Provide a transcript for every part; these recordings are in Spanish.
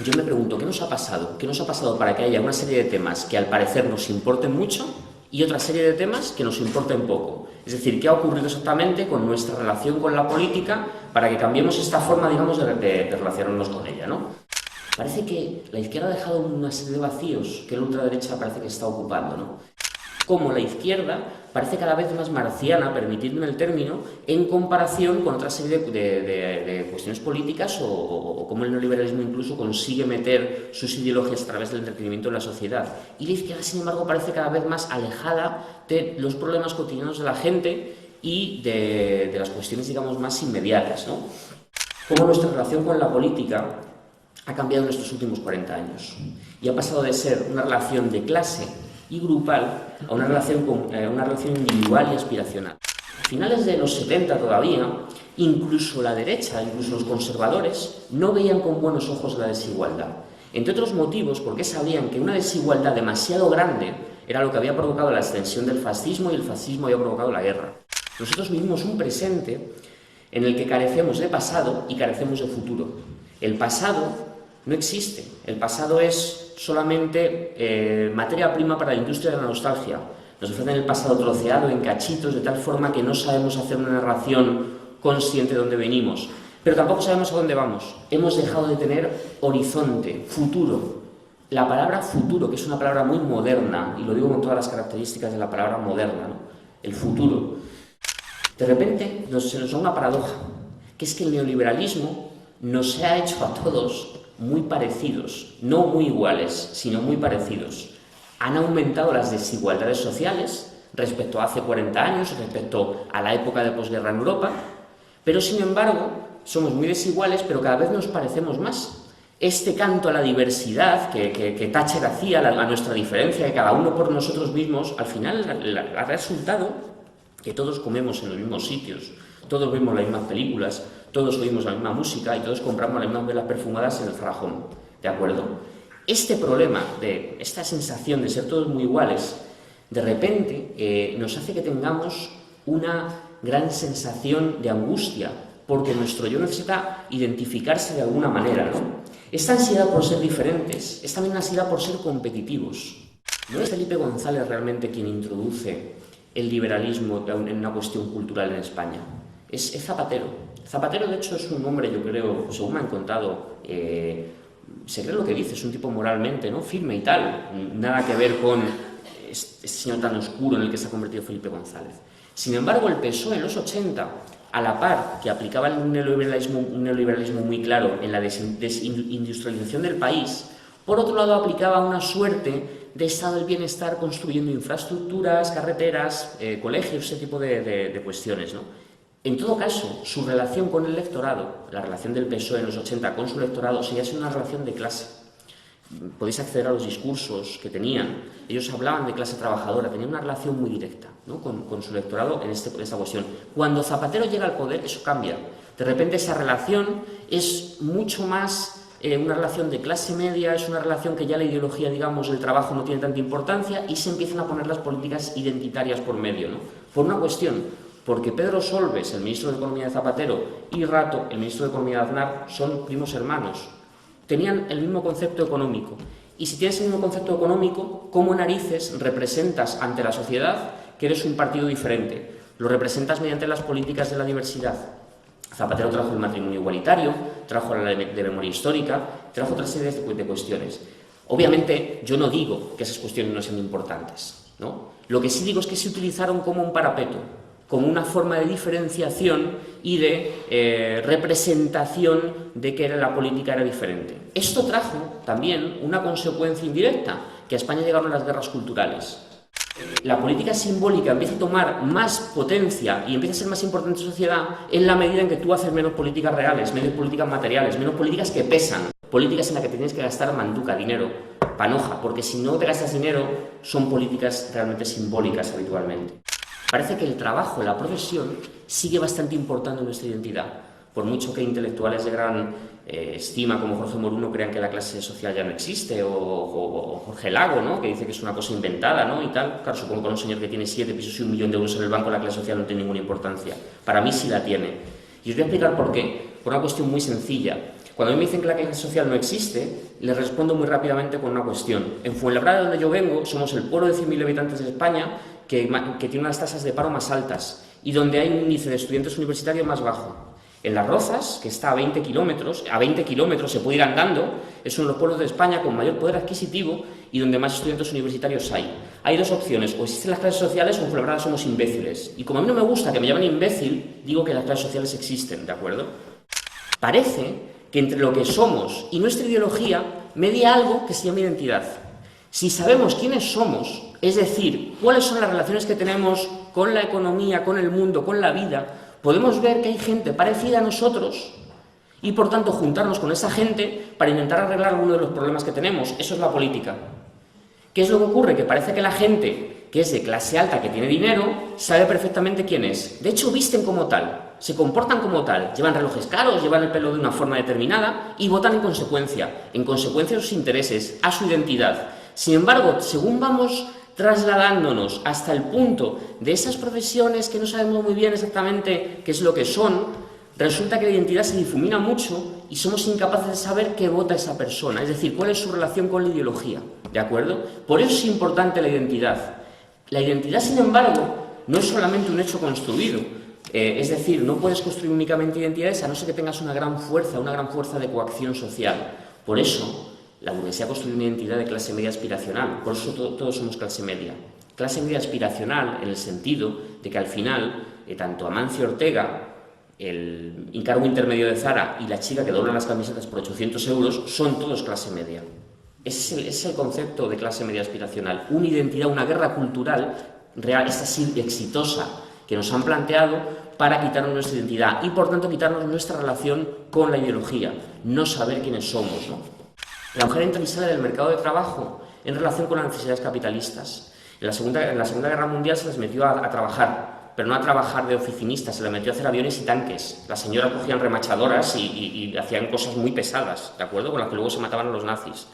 Yo me pregunto, ¿qué nos ha pasado? ¿Qué nos ha pasado para que haya una serie de temas que al parecer nos importen mucho y otra serie de temas que nos importen poco? Es decir, ¿qué ha ocurrido exactamente con nuestra relación con la política para que cambiemos esta forma, digamos, de relacionarnos con ella, ¿no? Parece que la izquierda ha dejado una serie de vacíos que la ultraderecha parece que está ocupando, ¿no? Como la izquierda parece cada vez más marciana, permitidme el término, en comparación con otra serie de cuestiones políticas o cómo el neoliberalismo incluso consigue meter sus ideologías a través del entretenimiento en la sociedad. Y la izquierda, sin embargo, parece cada vez más alejada de los problemas cotidianos de la gente y de las cuestiones, digamos, más inmediatas, ¿no? Cómo nuestra relación con la política ha cambiado en estos últimos 40 años y ha pasado de ser una relación de clase y grupal a una relación individual y aspiracional. A finales de los 70 todavía, incluso la derecha, incluso los conservadores, no veían con buenos ojos la desigualdad. Entre otros motivos, porque sabían que una desigualdad demasiado grande era lo que había provocado la extensión del fascismo y el fascismo había provocado la guerra. Nosotros vivimos un presente en el que carecemos de pasado y carecemos de futuro. El pasado no existe. El pasado es solamente materia prima para la industria de la nostalgia. Nos ofrecen el pasado troceado en cachitos de tal forma que no sabemos hacer una narración consciente de dónde venimos, pero tampoco sabemos a dónde vamos. Hemos dejado de tener horizonte, futuro. La palabra futuro, que es una palabra muy moderna, y lo digo con todas las características de la palabra moderna, ¿no? El futuro. De repente se nos da una paradoja, que es que el neoliberalismo nos ha hecho a todos muy parecidos, no muy iguales, sino muy parecidos. Han aumentado las desigualdades sociales respecto a hace 40 años, respecto a la época de posguerra en Europa, pero sin embargo somos muy desiguales, pero cada vez nos parecemos más. Este canto a la diversidad que Thatcher hacía, a nuestra diferencia, que cada uno por nosotros mismos, al final ha resultado que todos comemos en los mismos sitios, todos vemos las mismas películas, todos oímos la misma música y todos compramos las mismas velas perfumadas en el Zara Home, ¿de acuerdo? Este problema, de esta sensación de ser todos muy iguales, de repente nos hace que tengamos una gran sensación de angustia, porque nuestro yo necesita identificarse de alguna manera, ¿no? Esta ansiedad por ser diferentes es también una ansiedad por ser competitivos. ¿No es Felipe González realmente quien introduce el liberalismo en una cuestión cultural en España? Es Zapatero. Zapatero, de hecho, es un hombre, yo creo, según me han contado, se cree lo que dice, es un tipo moralmente, ¿no?, firme y tal. Nada que ver con este señor tan oscuro en el que se ha convertido Felipe González. Sin embargo, el PSOE en los 80, a la par que aplicaba un neoliberalismo muy claro en la desindustrialización del país, por otro lado aplicaba una suerte de estado del bienestar construyendo infraestructuras, carreteras, colegios, ese tipo de cuestiones, ¿no? En todo caso, su relación con el electorado, la relación del PSOE en los 80 con su electorado, seguía siendo una relación de clase. Podéis acceder a los discursos que tenían. Ellos hablaban de clase trabajadora, tenían una relación muy directa, ¿no?, con su electorado en esta cuestión. Cuando Zapatero llega al poder, eso cambia. De repente esa relación es mucho más una relación de clase media, es una relación que ya la ideología, digamos, del trabajo no tiene tanta importancia y se empiezan a poner las políticas identitarias por medio, ¿no? Por una cuestión, porque Pedro Solbes, el ministro de Economía de Zapatero, y Rato, el ministro de Economía de Aznar, son primos hermanos. Tenían el mismo concepto económico. Y si tienes el mismo concepto económico, ¿cómo narices representas ante la sociedad que eres un partido diferente? Lo representas mediante las políticas de la diversidad. Zapatero trajo el matrimonio igualitario, trajo la ley de memoria histórica, trajo otra serie de cuestiones. Obviamente, yo no digo que esas cuestiones no sean importantes, ¿no? Lo que sí digo es que se utilizaron como un parapeto, como una forma de diferenciación y de representación de que la política era diferente. Esto trajo también una consecuencia indirecta, que a España llegaron las guerras culturales. La política simbólica empieza a tomar más potencia y empieza a ser más importante en la sociedad en la medida en que tú haces menos políticas reales, menos políticas materiales, menos políticas que pesan, políticas en las que tienes que gastar manduca, dinero, panoja, porque si no te gastas dinero son políticas realmente simbólicas habitualmente. Parece que el trabajo, la profesión, sigue bastante importando en nuestra identidad. Por mucho que intelectuales de gran estima como Jorge Moruno crean que la clase social ya no existe, o Jorge Lago, ¿no?, que dice que es una cosa inventada, ¿no?, y tal. Claro, supongo que con un señor que tiene 7 pisos y 1 millón de euros en el banco la clase social no tiene ninguna importancia. Para mí sí la tiene. Y os voy a explicar por qué. Por una cuestión muy sencilla. Cuando a mí me dicen que la clase social no existe, les respondo muy rápidamente con una cuestión. En Fuenlabrada, donde yo vengo, somos el pueblo de 100.000 habitantes de España que tiene unas tasas de paro más altas y donde hay un índice de estudiantes universitarios más bajo. En Las Rozas, que está a 20 kilómetros se puede ir andando, es uno de los pueblos de España con mayor poder adquisitivo y donde más estudiantes universitarios hay. Hay dos opciones, o existen las clases sociales o en Fuenlabrada somos imbéciles. Y como a mí no me gusta que me llamen imbécil, digo que las clases sociales existen, ¿de acuerdo? Parece que entre lo que somos y nuestra ideología media algo que se llama identidad. Si sabemos quiénes somos, es decir, cuáles son las relaciones que tenemos con la economía, con el mundo, con la vida, podemos ver que hay gente parecida a nosotros y, por tanto, juntarnos con esa gente para intentar arreglar alguno de los problemas que tenemos. Eso es la política. ¿Qué es lo que ocurre? Que parece que la gente que es de clase alta, que tiene dinero, sabe perfectamente quién es. De hecho, visten como tal, se comportan como tal, llevan relojes caros, llevan el pelo de una forma determinada y votan en consecuencia a sus intereses, a su identidad. Sin embargo, según vamos trasladándonos hasta el punto de esas profesiones que no sabemos muy bien exactamente qué es lo que son, resulta que la identidad se difumina mucho y somos incapaces de saber qué vota esa persona, es decir, cuál es su relación con la ideología, ¿de acuerdo? Por eso es importante la identidad. La identidad, sin embargo, no es solamente un hecho construido, es decir, no puedes construir únicamente identidades a no ser que tengas una gran fuerza de coacción social. Por eso, la burguesía ha construido una identidad de clase media aspiracional, por eso todos somos clase media. Clase media aspiracional en el sentido de que al final, tanto Amancio Ortega, el encargo intermedio de Zara y la chica que dobla las camisetas por 800 euros son todos clase media. Ese es el concepto de clase media aspiracional, una identidad, una guerra cultural real, esta sí exitosa, que nos han planteado para quitarnos nuestra identidad y por tanto quitarnos nuestra relación con la ideología, no saber quiénes somos, ¿no? La mujer entra y sale del mercado de trabajo en relación con las necesidades capitalistas. En la Segunda Guerra Mundial se les metió a trabajar, pero no a trabajar de oficinistas, se les metió a hacer aviones y tanques. Las señoras cogían remachadoras y hacían cosas muy pesadas, ¿de acuerdo? Con las que luego se mataban a los nazis.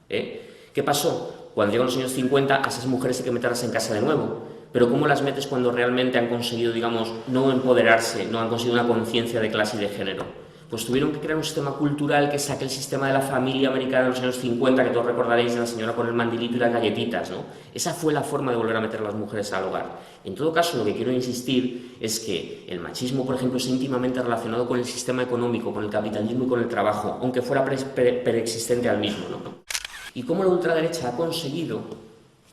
¿Qué pasó? Cuando llegan los años 50, a esas mujeres hay que meterlas en casa de nuevo. Pero ¿cómo las metes cuando realmente han conseguido, digamos, no empoderarse, no han conseguido una conciencia de clase y de género? Pues tuvieron que crear un sistema cultural que saque el sistema de la familia americana de los años 50, que todos recordaréis, de la señora con el mandilito y las galletitas, ¿no? Esa fue la forma de volver a meter a las mujeres al hogar. En todo caso, lo que quiero insistir es que el machismo, por ejemplo, es íntimamente relacionado con el sistema económico, con el capitalismo y con el trabajo, aunque fuera preexistente al mismo, ¿no? Y cómo la ultraderecha ha conseguido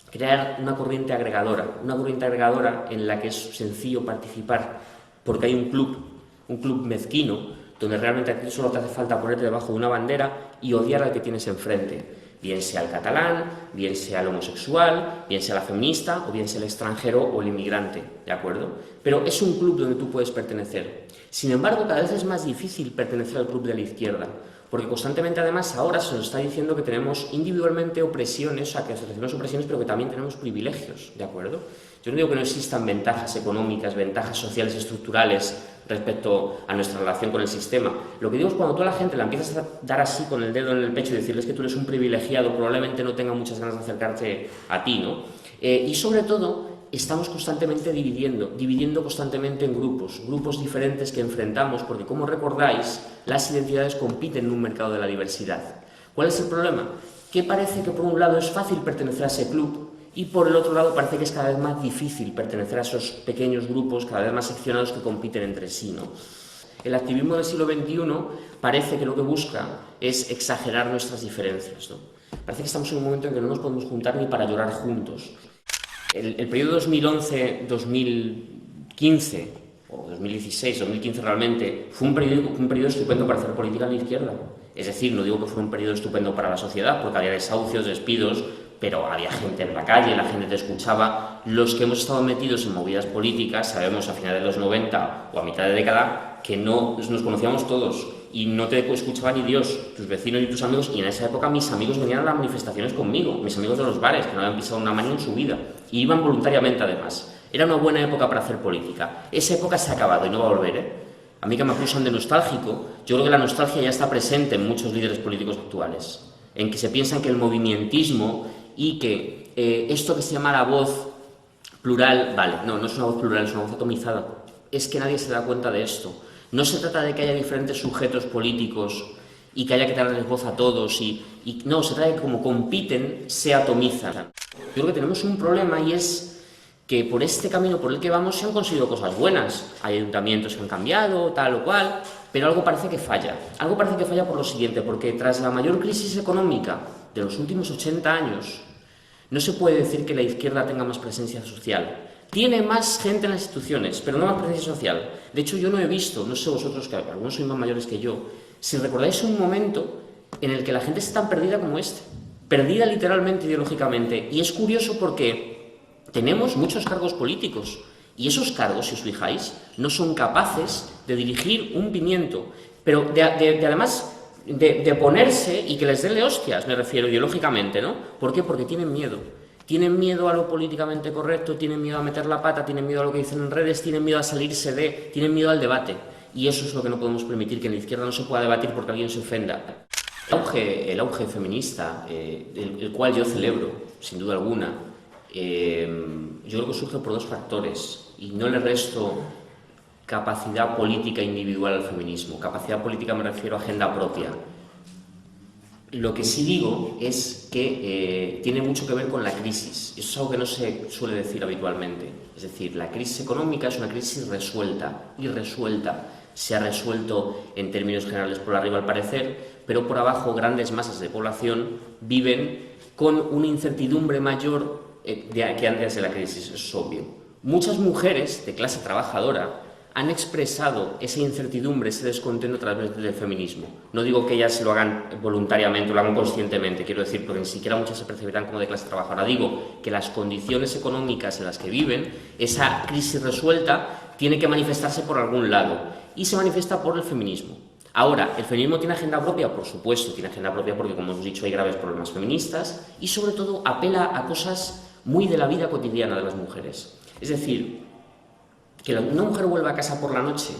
crear una corriente agregadora en la que es sencillo participar, porque hay un club mezquino, donde realmente a ti solo te hace falta ponerte debajo de una bandera y odiar al que tienes enfrente, bien sea el catalán, bien sea el homosexual, bien sea la feminista, o bien sea el extranjero o el inmigrante, ¿de acuerdo? Pero es un club donde tú puedes pertenecer. Sin embargo, cada vez es más difícil pertenecer al club de la izquierda, porque constantemente además ahora se nos está diciendo que tenemos individualmente opresiones, o sea, que recibimos opresiones, pero que también tenemos privilegios, ¿de acuerdo? Yo no digo que no existan ventajas económicas, ventajas sociales estructurales respecto a nuestra relación con el sistema. Lo que digo es cuando tú a la gente la empiezas a dar así con el dedo en el pecho y decirles que tú eres un privilegiado, probablemente no tenga muchas ganas de acercarte a ti, ¿no? Y sobre todo, estamos constantemente dividiendo constantemente en grupos diferentes que enfrentamos, porque como recordáis, las identidades compiten en un mercado de la diversidad. ¿Cuál es el problema? Que parece que por un lado es fácil pertenecer a ese club y por el otro lado parece que es cada vez más difícil pertenecer a esos pequeños grupos cada vez más seccionados que compiten entre sí, ¿no? El activismo del siglo XXI parece que lo que busca es exagerar nuestras diferencias, ¿no? Parece que estamos en un momento en que no nos podemos juntar ni para llorar juntos. El periodo 2011-2015, o 2016-2015 realmente, fue un periodo estupendo para hacer política en la izquierda. Es decir, no digo que fue un periodo estupendo para la sociedad, porque había desahucios, despidos, pero había gente en la calle, la gente te escuchaba. Los que hemos estado metidos en movidas políticas sabemos a finales de los 90 o a mitad de década que nos conocíamos todos y no te escuchaba ni Dios, tus vecinos ni tus amigos, y en esa época mis amigos venían a las manifestaciones conmigo, mis amigos de los bares, que no habían pisado una mano en su vida, y iban voluntariamente además. Era una buena época para hacer política. Esa época se ha acabado y no va a volver, ¿eh? A mí que me acusan de nostálgico, yo creo que la nostalgia ya está presente en muchos líderes políticos actuales, en que se piensan que el movimientismo y que esto que se llama la voz plural, vale, no es una voz plural, es una voz atomizada, es que nadie se da cuenta de esto. No se trata de que haya diferentes sujetos políticos y que haya que darles voz a todos y no, se trata de que como compiten, se atomizan. Yo creo que tenemos un problema y es que por este camino por el que vamos se han conseguido cosas buenas. Hay ayuntamientos que han cambiado, tal o cual, pero algo parece que falla. Algo parece que falla por lo siguiente, porque tras la mayor crisis económica de los últimos 80 años, no se puede decir que la izquierda tenga más presencia social. Tiene más gente en las instituciones, pero no más presencia social. De hecho, yo no he visto, no sé vosotros, que algunos sois más mayores que yo, si recordáis un momento en el que la gente está tan perdida como este. Perdida literalmente, ideológicamente. Y es curioso porque tenemos muchos cargos políticos y esos cargos, si os fijáis, no son capaces de dirigir un pimiento, pero además de ponerse y que les denle hostias, me refiero ideológicamente, ¿no? ¿Por qué? Porque tienen miedo. Tienen miedo a lo políticamente correcto, tienen miedo a meter la pata, tienen miedo a lo que dicen en redes, tienen miedo a salirse tienen miedo al debate. Y eso es lo que no podemos permitir, que en la izquierda no se pueda debatir porque alguien se ofenda. El auge feminista, el cual yo celebro, sin duda alguna, yo creo que surge por dos factores y no le resto capacidad política individual al feminismo. Capacidad política me refiero a agenda propia. Lo que sí digo es que tiene mucho que ver con la crisis. Eso es algo que no se suele decir habitualmente. Es decir, la crisis económica es una crisis resuelta, irresuelta. Se ha resuelto en términos generales por arriba al parecer, pero por abajo grandes masas de población viven con una incertidumbre mayor que antes de la crisis, eso es obvio. Muchas mujeres de clase trabajadora han expresado esa incertidumbre, ese descontento a través del feminismo. No digo que ellas lo hagan voluntariamente o lo hagan conscientemente, quiero decir, porque ni siquiera muchas se percibirán como de clase trabajadora. Digo que las condiciones económicas en las que viven, esa crisis resuelta, tiene que manifestarse por algún lado y se manifiesta por el feminismo. Ahora, ¿el feminismo tiene agenda propia? Por supuesto, tiene agenda propia porque, como hemos dicho, hay graves problemas feministas y, sobre todo, apela a cosas muy de la vida cotidiana de las mujeres. Es decir, que una mujer vuelva a casa por la noche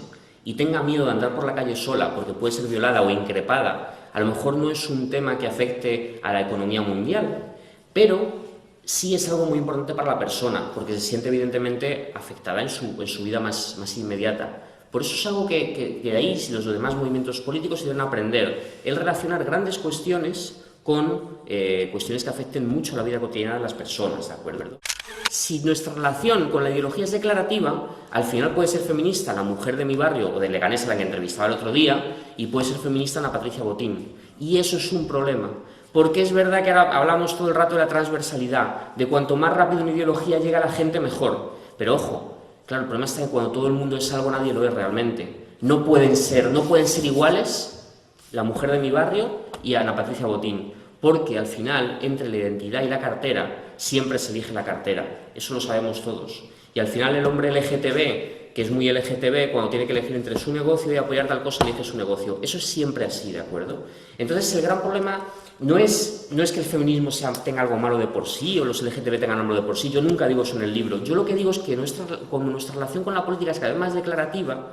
y tenga miedo de andar por la calle sola porque puede ser violada o increpada, a lo mejor no es un tema que afecte a la economía mundial, pero sí es algo muy importante para la persona, porque se siente evidentemente afectada en su vida más inmediata. Por eso es algo que de ahí los demás movimientos políticos deben aprender, el relacionar grandes cuestiones con cuestiones que afecten mucho a la vida cotidiana de las personas, ¿de acuerdo? Si nuestra relación con la ideología es declarativa, al final puede ser feminista la mujer de mi barrio o de Leganés, a la que entrevistaba el otro día, y puede ser feminista Ana Patricia Botín. Y eso es un problema, porque es verdad que ahora hablamos todo el rato de la transversalidad, de cuanto más rápido una ideología llega a la gente, mejor. Pero ojo, claro, el problema está que cuando todo el mundo es algo, nadie lo es realmente. No pueden ser iguales la mujer de mi barrio y Ana Patricia Botín, porque al final, entre la identidad y la cartera, siempre se elige la cartera. Eso lo sabemos todos. Y al final el hombre LGTB, que es muy LGTB, cuando tiene que elegir entre su negocio y apoyar tal cosa, elige su negocio. Eso es siempre así, ¿de acuerdo? Entonces el gran problema no es que el feminismo tenga algo malo de por sí o los LGTB tengan algo de por sí. Yo nunca digo eso en el libro. Yo lo que digo es que como nuestra relación con la política es cada vez más declarativa,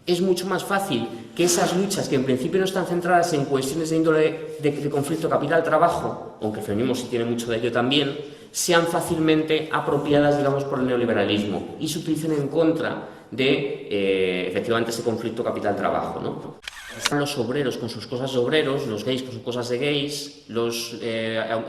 es mucho más fácil que esas luchas, que en principio no están centradas en cuestiones de índole de conflicto capital-trabajo, aunque el feminismo sí tiene mucho de ello también, sean fácilmente apropiadas, digamos, por el neoliberalismo y se utilicen en contra de, efectivamente, ese conflicto capital-trabajo, ¿no? Están los obreros con sus cosas de obreros, los gays con sus cosas de gays, los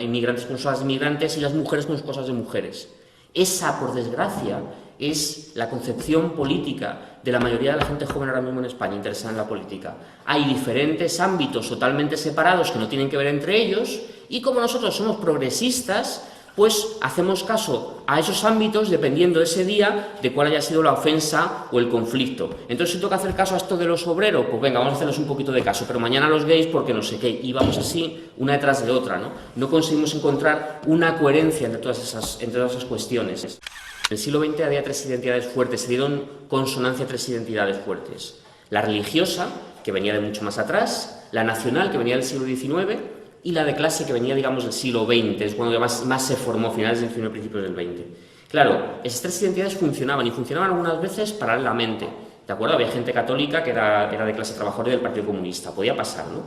inmigrantes con sus cosas de inmigrantes y las mujeres con sus cosas de mujeres. Esa, por desgracia, es la concepción política de la mayoría de la gente joven ahora mismo en España interesada en la política. Hay diferentes ámbitos totalmente separados que no tienen que ver entre ellos y como nosotros somos progresistas, pues hacemos caso a esos ámbitos dependiendo ese día de cuál haya sido la ofensa o el conflicto. Entonces, si toca hacer caso a esto de los obreros, pues venga, vamos a hacerles un poquito de caso, pero mañana a los gays porque no sé qué, y vamos así una detrás de otra, ¿no? No conseguimos encontrar una coherencia entre todas esas cuestiones. En el siglo XX había tres identidades fuertes, se dieron consonancia a tres identidades fuertes. La religiosa, que venía de mucho más atrás, la nacional, que venía del siglo XIX, y la de clase, que venía, digamos, del siglo XX, es cuando más se formó, finales del XIX, principios del XX. Claro, esas tres identidades funcionaban, y funcionaban algunas veces paralelamente, ¿de acuerdo? Había gente católica que era de clase trabajadora y del Partido Comunista, podía pasar, ¿no?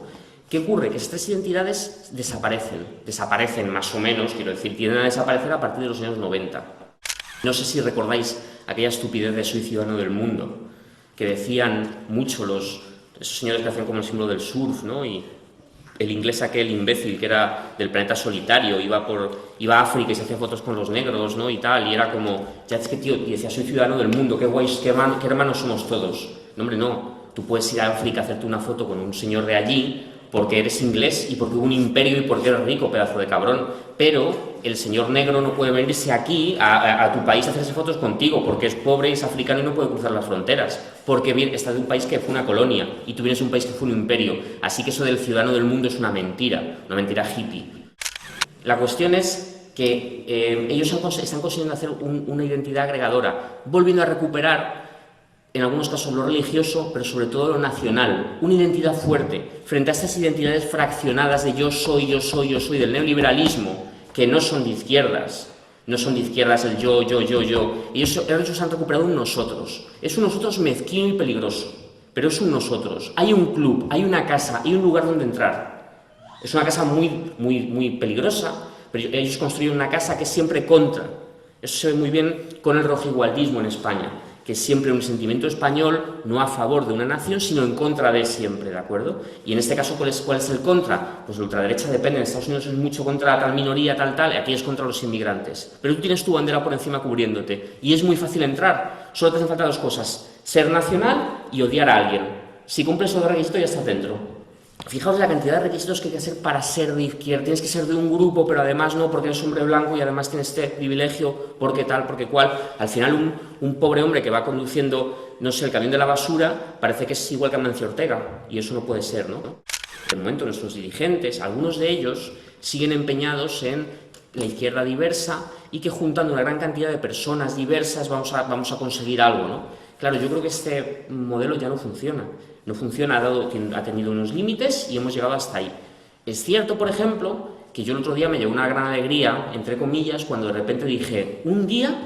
¿Qué ocurre? Que esas tres identidades desaparecen más o menos, quiero decir, tienden a desaparecer a partir de los años 90. No sé si recordáis aquella estupidez de Soy ciudadano del mundo, que decían mucho esos señores que hacían como el símbolo del surf, ¿no? Y el inglés aquel imbécil que era del planeta solitario, iba a África y se hacía fotos con los negros, ¿no? Y tal, y era como, ya es que tío, y decía, soy ciudadano del mundo, qué guays, qué hermanos somos todos. No, hombre, no. Tú puedes ir a África a hacerte una foto con un señor de allí porque eres inglés y porque hubo un imperio y porque eres rico, pedazo de cabrón. Pero el señor negro no puede venirse aquí a tu país a hacerse fotos contigo porque es pobre, es africano y no puede cruzar las fronteras. Porque está de un país que fue una colonia y tú vienes de un país que fue un imperio. Así que eso del ciudadano del mundo es una mentira hippie. La cuestión es que ellos están consiguiendo hacer una identidad agregadora, volviendo a recuperar en algunos casos lo religioso, pero sobre todo lo nacional, una identidad fuerte, frente a estas identidades fraccionadas de yo soy, del neoliberalismo, que no son de izquierdas, no son de izquierdas el yo. Ellos han recuperado un nosotros. Es un nosotros mezquino y peligroso, pero es un nosotros. Hay un club, hay una casa, hay un lugar donde entrar. Es una casa muy peligrosa, pero ellos construyen una casa que es siempre contra. Eso se ve muy bien con el rojigualdismo en España, que es siempre un sentimiento español, no a favor de una nación, sino en contra de siempre, ¿de acuerdo? Y en este caso, ¿cuál es el contra? Pues la ultraderecha depende, en Estados Unidos es mucho contra tal minoría, y aquí es contra los inmigrantes. Pero tú tienes tu bandera por encima cubriéndote, y es muy fácil entrar. Solo te hacen falta dos cosas, ser nacional y odiar a alguien. Si cumples esos requisitos ya estás dentro. Fijaos la cantidad de requisitos que hay que hacer para ser de izquierda. Tienes que ser de un grupo, pero además no, porque eres hombre blanco y además tienes este privilegio, porque tal, porque cual. Al final, un pobre hombre que va conduciendo, no sé, el camión de la basura, parece que es igual que Amancio Ortega, y eso no puede ser, ¿no? De momento, nuestros dirigentes, algunos de ellos, siguen empeñados en la izquierda diversa y que juntando una gran cantidad de personas diversas vamos a conseguir algo, ¿no? Claro, yo creo que este modelo ya no funciona. No funciona dado que ha tenido unos límites y hemos llegado hasta ahí. Es cierto, por ejemplo, que yo el otro día me llevó una gran alegría, entre comillas, cuando de repente dije, un día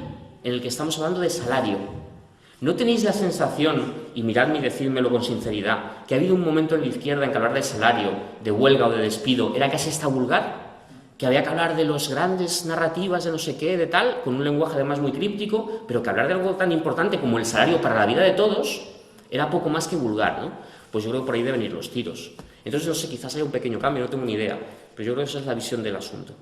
en el que estamos hablando de salario. ¿No tenéis la sensación, y miradme y decídmelo con sinceridad, que ha habido un momento en la izquierda en que hablar de salario, de huelga o de despido era casi hasta vulgar? Que había que hablar de las grandes narrativas de no sé qué, de tal, con un lenguaje además muy críptico, pero que hablar de algo tan importante como el salario para la vida de todos era poco más que vulgar, ¿no? Pues yo creo que por ahí deben ir los tiros. Entonces, no sé, quizás haya un pequeño cambio, no tengo ni idea, pero yo creo que esa es la visión del asunto.